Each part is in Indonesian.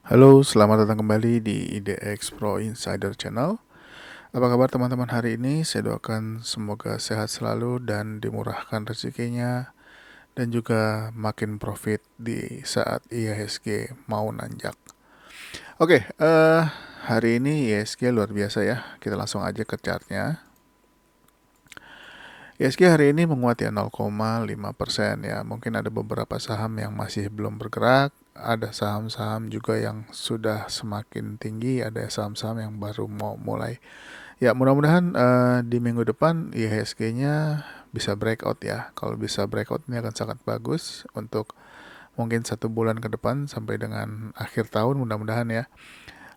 Halo, selamat datang kembali di IDX Pro Insider Channel. Apa kabar teman-teman hari ini? Saya doakan semoga sehat selalu dan dimurahkan rezekinya dan juga makin profit di saat IHSG mau nanjak. Oke, hari ini IHSG luar biasa ya. Kita langsung aja ke chartnya. IHSG hari ini menguat ya 0,5% ya. Mungkin ada beberapa saham yang masih belum bergerak, ada saham-saham juga yang sudah semakin tinggi, ada saham-saham yang baru mau mulai. Ya, mudah-mudahan di minggu depan IHSG-nya bisa breakout ya. Kalau bisa breakout ini akan sangat bagus untuk mungkin 1 bulan ke depan sampai dengan akhir tahun mudah-mudahan ya.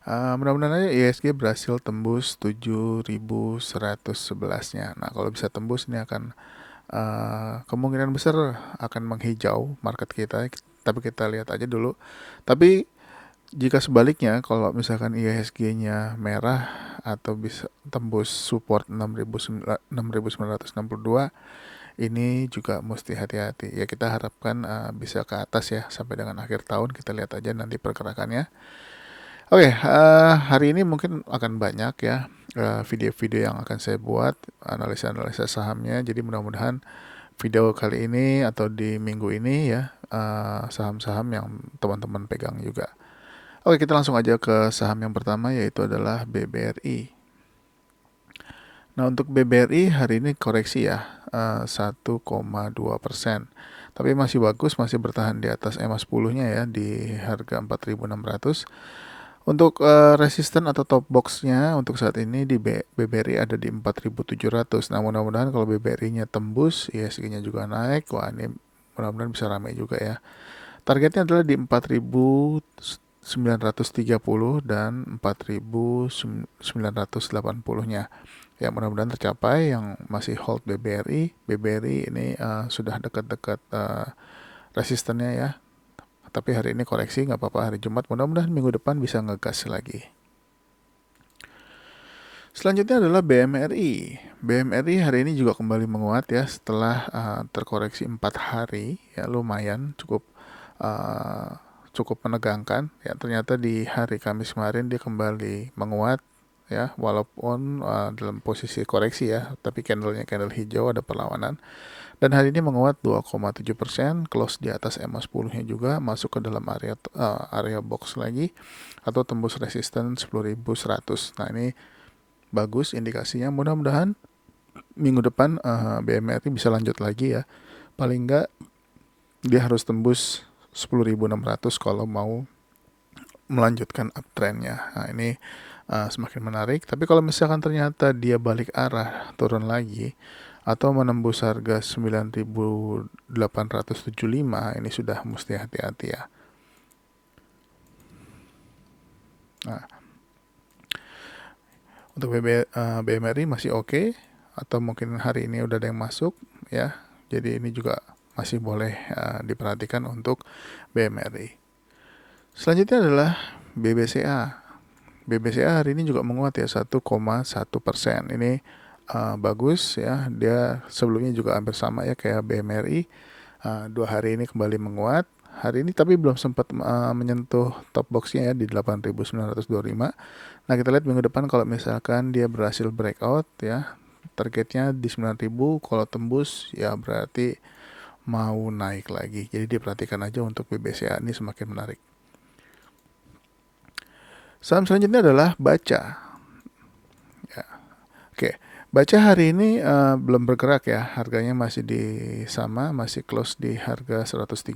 Mudah-mudahan aja IHSG berhasil tembus 7.111-nya. Nah, kalau bisa tembus ini akan kemungkinan besar akan menghijau market kita. Tapi kita lihat aja dulu. Tapi jika sebaliknya, kalau misalkan IHSG-nya merah atau bisa tembus support 6.962, ini juga mesti hati-hati. Ya kita harapkan bisa ke atas ya sampai dengan akhir tahun. Kita lihat aja nanti pergerakannya. Oke, hari ini mungkin akan banyak ya video-video yang akan saya buat, analisa-analisa sahamnya. Jadi mudah-mudahan video kali ini atau di minggu ini ya saham-saham yang teman-teman pegang juga. Oke, kita langsung aja ke saham yang pertama yaitu adalah BBRI. Nah, untuk BBRI hari ini koreksi ya 1,2%. Tapi masih bagus, masih bertahan di atas EMA 10-nya ya di harga 4.600. Untuk resisten atau top box-nya untuk saat ini di BBRI ada di 4.700. Nah, mudah-mudahan kalau BBRI-nya tembus, IHSG-nya juga naik. Wah, ini mudah-mudahan bisa ramai juga ya. Targetnya adalah di 4.930 dan 4.980-nya. Ya, mudah-mudahan tercapai. Yang masih hold BBRI ini sudah dekat-dekat resistennya ya. Tapi hari ini koreksi, nggak apa-apa, hari Jumat. Mudah-mudahan minggu depan bisa ngegas lagi. Selanjutnya adalah BMRI. BMRI hari ini juga kembali menguat ya setelah terkoreksi 4 hari ya, lumayan cukup menegangkan ya. Ternyata di hari Kamis kemarin dia kembali menguat ya, walaupun dalam posisi koreksi ya, tapi candlenya candle hijau, ada perlawanan. Dan hari ini menguat 2,7%, close di atas EMA 10-nya juga, masuk ke dalam area box lagi atau tembus resisten 10.100. Nah, ini bagus indikasinya. Mudah-mudahan minggu depan BMRI bisa lanjut lagi ya. Paling enggak dia harus tembus 10.600 kalau mau melanjutkan uptrendnya. Nah, ini semakin menarik. Tapi kalau misalkan ternyata dia balik arah turun lagi atau menembus harga 9.875, ini sudah mesti hati-hati ya. Nah, untuk BMRI masih oke, atau mungkin hari ini udah ada yang masuk ya. Jadi ini juga masih boleh diperhatikan untuk BMRI. Selanjutnya adalah BBCA. BBCA hari ini juga menguat ya 1,1%. Ini bagus ya. Dia sebelumnya juga hampir sama ya kayak BMRI. 2 hari ini kembali menguat. Hari ini tapi belum sempat menyentuh top boxnya ya di 8.925. Nah, kita lihat minggu depan kalau misalkan dia berhasil breakout ya, targetnya di 9.000. Kalau tembus ya berarti mau naik lagi. Jadi diperhatikan aja untuk BBCA, ini semakin menarik. Saham selanjutnya adalah Baca. Ya. Oke, Baca hari ini belum bergerak ya. Harganya masih masih close di harga 137.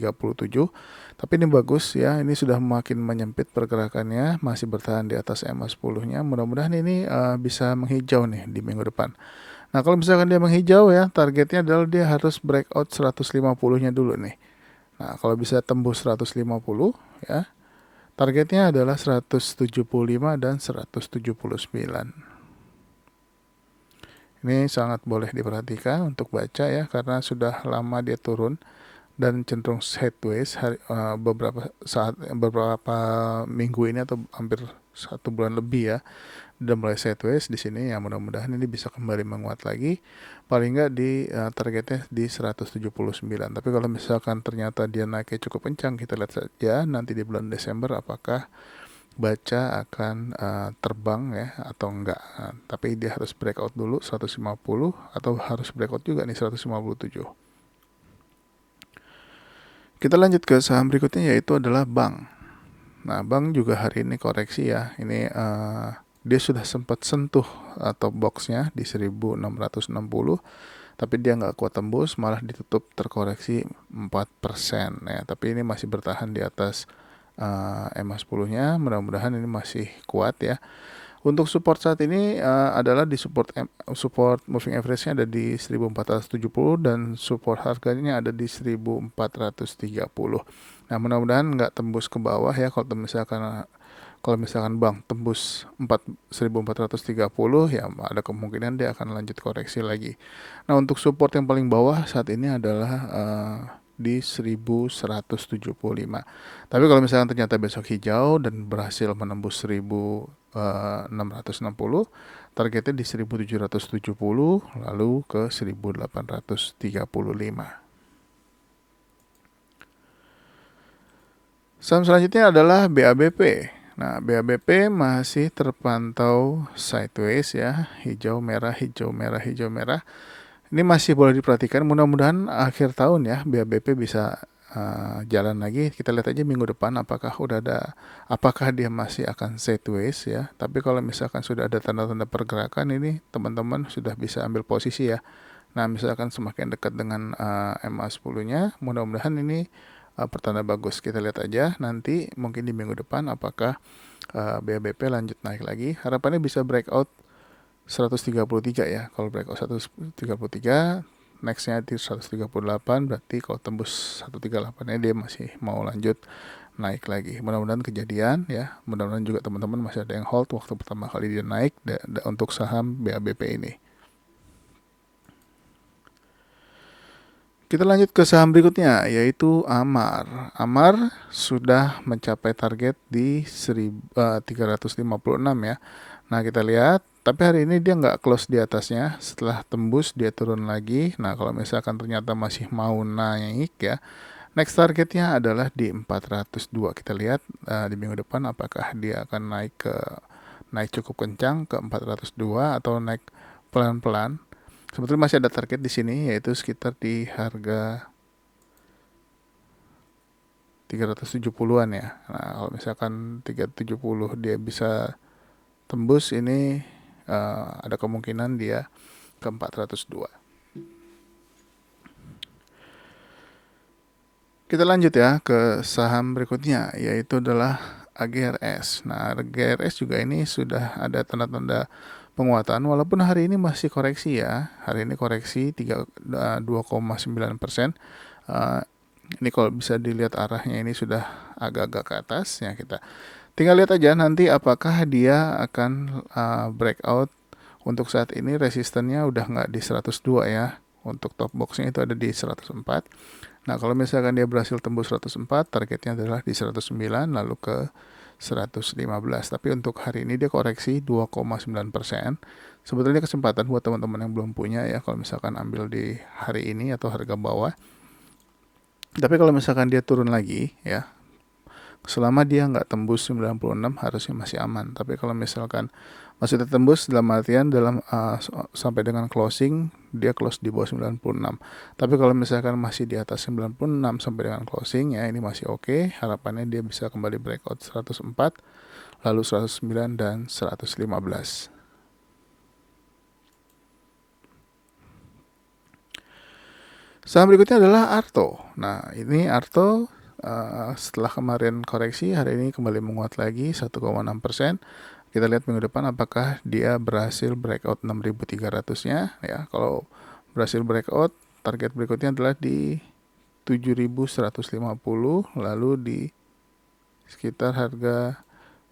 Tapi ini bagus ya. Ini sudah makin menyempit pergerakannya, masih bertahan di atas EMA 10-nya. Mudah-mudahan ini bisa menghijau nih di minggu depan. Nah, kalau misalkan dia menghijau ya, targetnya adalah dia harus breakout 150-nya dulu nih. Nah, kalau bisa tembus 150 ya, targetnya adalah 175 dan 179. Ini sangat boleh diperhatikan untuk Baca ya, karena sudah lama dia turun dan cenderung sideways beberapa minggu ini atau hampir 1 bulan lebih ya, udah mulai sideways di sini ya. Mudah-mudahan ini bisa kembali menguat lagi, paling nggak di targetnya di 179. Tapi kalau misalkan ternyata dia naiknya cukup kencang, kita lihat saja nanti di bulan Desember apakah baca akan terbang ya atau enggak. Tapi dia harus breakout dulu 150 atau harus breakout juga nih 157. Kita lanjut ke saham berikutnya yaitu adalah bank. Nah, bank juga hari ini koreksi ya. Ini dia sudah sempat sentuh top boxnya di 1660, tapi dia nggak kuat tembus, malah ditutup terkoreksi 4% ya. Tapi ini masih bertahan di atas EMA 10-nya. Mudah-mudahan ini masih kuat ya. Untuk support saat ini adalah di support moving average-nya ada di 1470 dan support harganya ada di 1430. Nah, mudah-mudahan nggak tembus ke bawah ya. Kalau misalkan bank tembus 1430 ya ada kemungkinan dia akan lanjut koreksi lagi. Nah, untuk support yang paling bawah saat ini adalah di 1175. Tapi kalau misalkan ternyata besok hijau dan berhasil menembus 1660, targetnya di 1770 lalu ke 1835. Saham selanjutnya adalah BABP. Nah, BABP masih terpantau sideways ya, hijau merah, hijau merah, hijau merah. Ini masih boleh diperhatikan. Mudah-mudahan akhir tahun ya BABP bisa jalan lagi. Kita lihat aja minggu depan apakah dia masih akan sideways ya. Tapi kalau misalkan sudah ada tanda-tanda pergerakan ini, teman-teman sudah bisa ambil posisi ya. Nah, misalkan semakin dekat dengan MA 10-nya, mudah-mudahan ini pertanda bagus. Kita lihat aja nanti mungkin di minggu depan apakah BABP lanjut naik lagi. Harapannya bisa breakout 133 ya. Kalau breakout 133, nextnya di 138, berarti kalau tembus 138 nya dia masih mau lanjut naik lagi. Mudah-mudahan kejadian ya. Mudah-mudahan juga teman-teman masih ada yang hold waktu pertama kali dia naik untuk saham BABP ini. Kita lanjut ke saham berikutnya yaitu Amar. Amar sudah mencapai target di 356 ya. Nah, kita lihat, tapi hari ini dia nggak close di atasnya. Setelah tembus dia turun lagi. Nah, kalau misalkan ternyata masih mau naik ya, next targetnya adalah di 402. Kita lihat di minggu depan apakah dia akan naik cukup kencang ke 402 atau naik pelan-pelan. Sebetulnya masih ada target di sini yaitu sekitar di harga 370-an ya. Nah, kalau misalkan 370 dia bisa tembus ini ada kemungkinan dia ke 402. Kita lanjut ya ke saham berikutnya yaitu adalah AGRS. Nah, AGRS juga ini sudah ada tanda-tanda penguatan walaupun hari ini masih koreksi ya. Hari ini koreksi 2,9%. Ini kalau bisa dilihat arahnya ini sudah agak-agak ke atas ya. Kita tinggal lihat aja nanti apakah dia akan breakout. Untuk saat ini resistennya udah nggak di 102 ya. Untuk top boxnya itu ada di 104. Nah, kalau misalkan dia berhasil tembus 104, targetnya adalah di 109 lalu ke 115. Tapi untuk hari ini dia koreksi 2,9%. Sebetulnya kesempatan buat teman-teman yang belum punya ya kalau misalkan ambil di hari ini atau harga bawah. Tapi kalau misalkan dia turun lagi ya, selama dia nggak tembus 96 harusnya masih aman. Tapi kalau misalkan masih tertembus dalam artian sampai dengan closing dia close di bawah 96. Tapi kalau misalkan masih di atas 96 sampai dengan closing ya ini masih oke. Harapannya dia bisa kembali breakout 104 lalu 109 dan 115. Saham berikutnya adalah Arto. Nah, ini Arto setelah kemarin koreksi hari ini kembali menguat lagi 1,6%. Kita lihat minggu depan apakah dia berhasil breakout 6.300-nya ya. Kalau berhasil breakout, target berikutnya adalah di 7.150 lalu di sekitar harga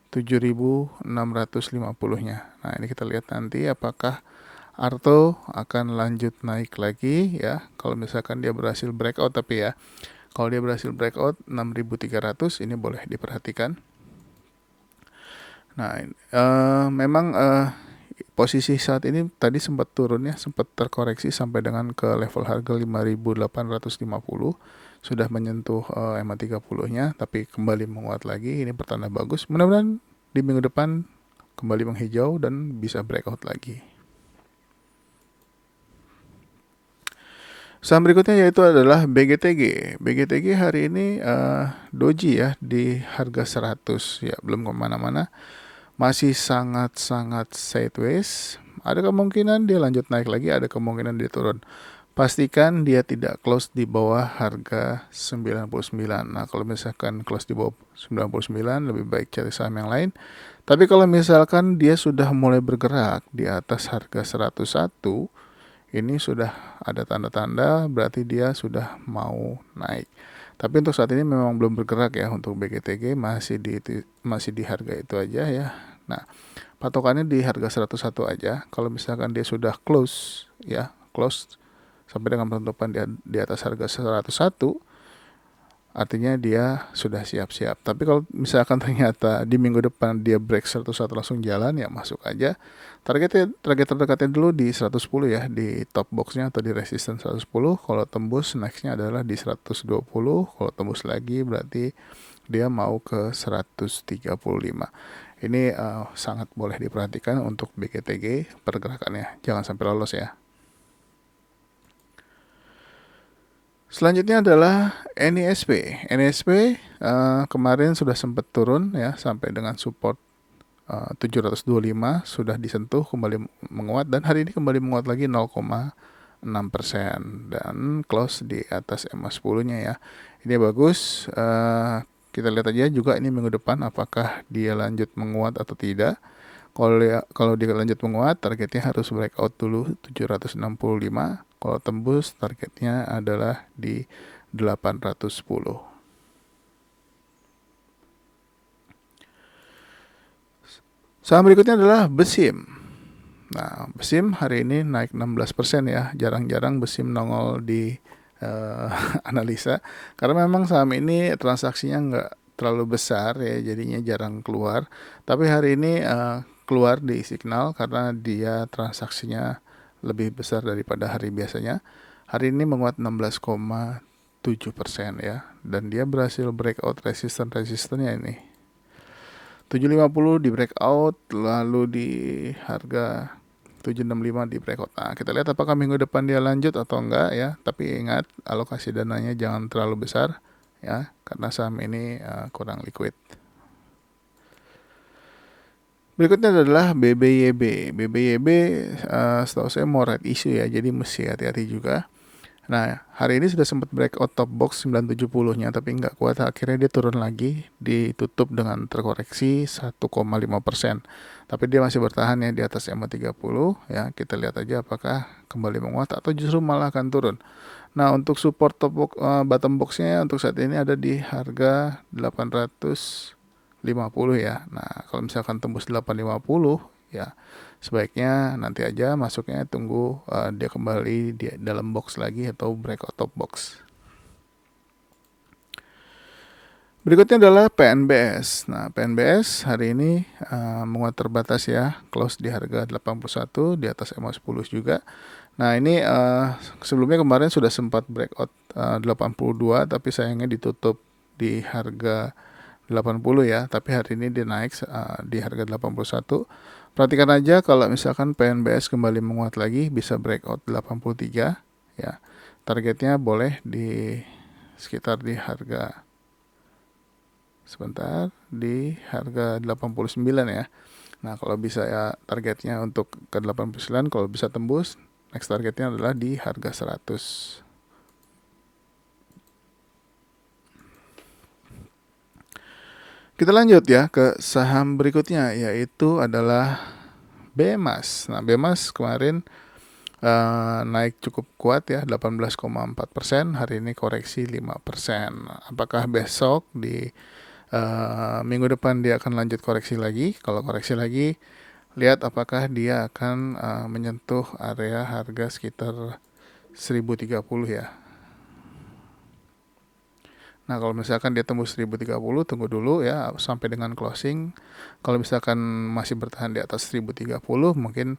7.650-nya. Nah, ini kita lihat nanti apakah Arto akan lanjut naik lagi ya. Kalau misalkan dia berhasil breakout, tapi ya kalau dia berhasil breakout 6.300 ini boleh diperhatikan. Nah, memang posisi saat ini tadi sempat turun ya, sempat terkoreksi sampai dengan ke level harga 5.850. Sudah menyentuh EMA 30-nya, tapi kembali menguat lagi. Ini pertanda bagus. Mudah-mudahan di minggu depan kembali menghijau dan bisa breakout lagi. Saham berikutnya yaitu adalah BGTG. BGTG hari ini doji ya di harga 100 ya, belum kemana-mana, masih sangat-sangat sideways. Ada kemungkinan dia lanjut naik lagi, ada kemungkinan dia turun. Pastikan dia tidak close di bawah harga 99. Nah, kalau misalkan close di bawah 99, lebih baik cari saham yang lain. Tapi kalau misalkan dia sudah mulai bergerak di atas harga 101, ini sudah ada tanda-tanda berarti dia sudah mau naik. Tapi untuk saat ini memang belum bergerak ya untuk BGTG, masih di harga itu aja ya. Nah, patokannya di harga 101 aja. Kalau misalkan dia sudah close ya, close sampai dengan penutupan di atas harga 101, artinya dia sudah siap-siap. Tapi kalau misalkan ternyata di minggu depan dia break 101 langsung jalan, ya masuk aja. Target terdekatnya dulu di 110 ya, di top boxnya atau di resistance 110. Kalau tembus, nextnya adalah di 120. Kalau tembus lagi berarti dia mau ke 135. Ini sangat boleh diperhatikan untuk BGTG pergerakannya. Jangan sampai lolos ya. Selanjutnya adalah NISP. NISP kemarin sudah sempat turun ya sampai dengan support 725, sudah disentuh, kembali menguat, dan hari ini kembali menguat lagi 0,6% dan close di atas MA10-nya ya. Ini bagus. Kita lihat aja juga ini minggu depan apakah dia lanjut menguat atau tidak. Kalau dia lanjut menguat, targetnya harus breakout dulu 765. Kalau tembus, targetnya adalah di 810. Saham berikutnya adalah Besim. Nah, Besim hari ini naik 16% ya. Jarang-jarang Besim nongol di analisa. Karena memang saham ini transaksinya nggak terlalu besar ya, jadinya jarang keluar. Tapi hari ini keluar di signal karena dia transaksinya lebih besar daripada hari biasanya. Hari ini menguat 16,7% ya, dan dia berhasil breakout resistennya ini 750 di breakout, lalu di harga 765 di breakout. Nah, kita lihat apakah minggu depan dia lanjut atau enggak ya. Tapi ingat, alokasi dananya jangan terlalu besar ya, karena saham ini kurang liquid. Berikutnya adalah BBYB. BBYB setahu saya mau red issue ya, jadi mesti hati-hati juga. Nah, hari ini sudah sempat breakout top box 970-nya, tapi nggak kuat. Akhirnya dia turun lagi, ditutup dengan terkoreksi 1,5%. Tapi dia masih bertahan ya di atas MA30 ya. Kita lihat aja apakah kembali menguat atau justru malah akan turun. Nah, untuk support top box, bottom box-nya untuk saat ini ada di harga 850 ya. Nah, kalau misalkan tembus 850 ya, sebaiknya nanti aja masuknya, tunggu dia kembali di dalam box lagi atau breakout top box. Berikutnya adalah PNBS. Nah, PNBS hari ini menguat terbatas ya, close di harga 81 di atas MA10 juga. Nah, ini sebelumnya kemarin sudah sempat breakout 82, tapi sayangnya ditutup di harga 80 ya, tapi hari ini dia naik di harga 81. Perhatikan aja kalau misalkan PNBS kembali menguat lagi, bisa breakout 83 ya. Targetnya boleh di sekitar di harga di harga 89 ya. Nah, kalau bisa ya targetnya untuk ke 89, kalau bisa tembus, next targetnya adalah di harga 100. Kita lanjut ya ke saham berikutnya, yaitu adalah BEMAS. Nah, BEMAS kemarin naik cukup kuat ya, 18,4%. Hari ini koreksi 5%. Apakah besok di minggu depan dia akan lanjut koreksi lagi? Kalau koreksi lagi, lihat apakah dia akan menyentuh area harga sekitar 1030 ya. Nah, kalau misalkan dia tembus 1030, tunggu dulu ya sampai dengan closing. Kalau misalkan masih bertahan di atas 1030, mungkin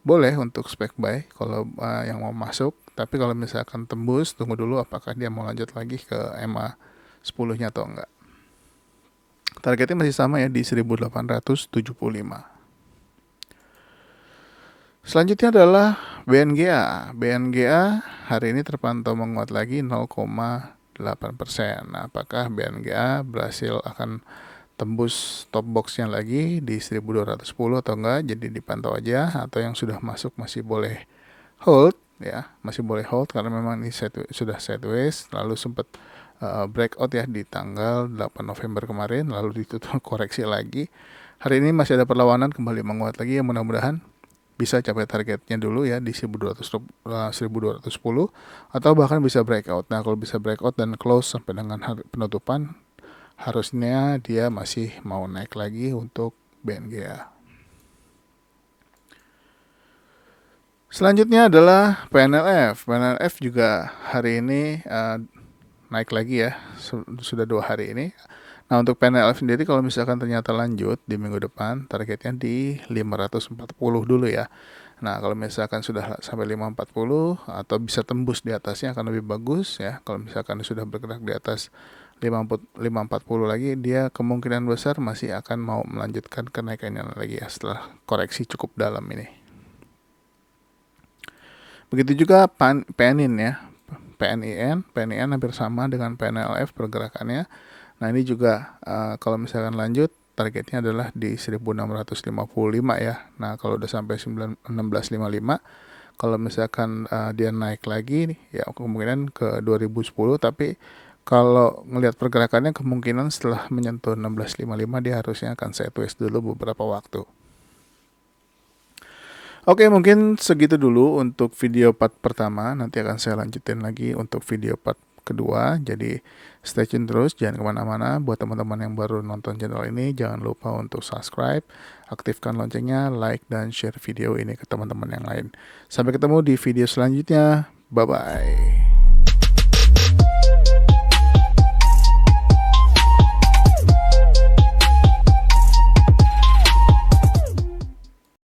boleh untuk spec buy kalau yang mau masuk. Tapi kalau misalkan tembus, tunggu dulu apakah dia mau lanjut lagi ke MA 10-nya atau enggak. Targetnya masih sama ya di 1875. Selanjutnya adalah BNGA. BNGA hari ini terpantau menguat lagi 0,8%. Nah, apakah BNGA berhasil akan tembus top boxnya lagi di 1210 atau enggak? Jadi dipantau aja, atau yang sudah masuk masih boleh hold ya, masih boleh hold karena memang ini sudah sideways, lalu sempat breakout ya di tanggal 8 November kemarin, lalu ditutup koreksi lagi. Hari ini masih ada perlawanan, kembali menguat lagi, yang mudah-mudahan bisa capai targetnya dulu ya di 1210 atau bahkan bisa breakout. Nah, kalau bisa breakout dan close sampai dengan penutupan, harusnya dia masih mau naik lagi untuk BNGA. Selanjutnya adalah PNLF. PNLF juga hari ini naik lagi ya, sudah 2 hari ini. Nah, untuk PNLF sendiri kalau misalkan ternyata lanjut di minggu depan, targetnya di 540 dulu ya. Nah, kalau misalkan sudah sampai 540 atau bisa tembus di atasnya akan lebih bagus ya. Kalau misalkan sudah bergerak di atas 540 lagi, dia kemungkinan besar masih akan mau melanjutkan kenaikannya lagi ya setelah koreksi cukup dalam ini. Begitu juga PNIN ya. PNIN hampir sama dengan PNLF pergerakannya. Nah, ini juga kalau misalkan lanjut, targetnya adalah di 1655 ya. Nah, kalau udah sampai 1655, kalau misalkan dia naik lagi ya kemungkinan ke 2010, tapi kalau ngelihat pergerakannya kemungkinan setelah menyentuh 1655 dia harusnya akan sideways dulu beberapa waktu. Oke, mungkin segitu dulu untuk video part pertama. Nanti akan saya lanjutin lagi untuk video part kedua. Jadi stay tune terus, jangan kemana-mana. Buat teman-teman yang baru nonton channel ini, jangan lupa untuk subscribe, aktifkan loncengnya, like, dan share video ini ke teman-teman yang lain. Sampai ketemu di video selanjutnya. Bye-bye.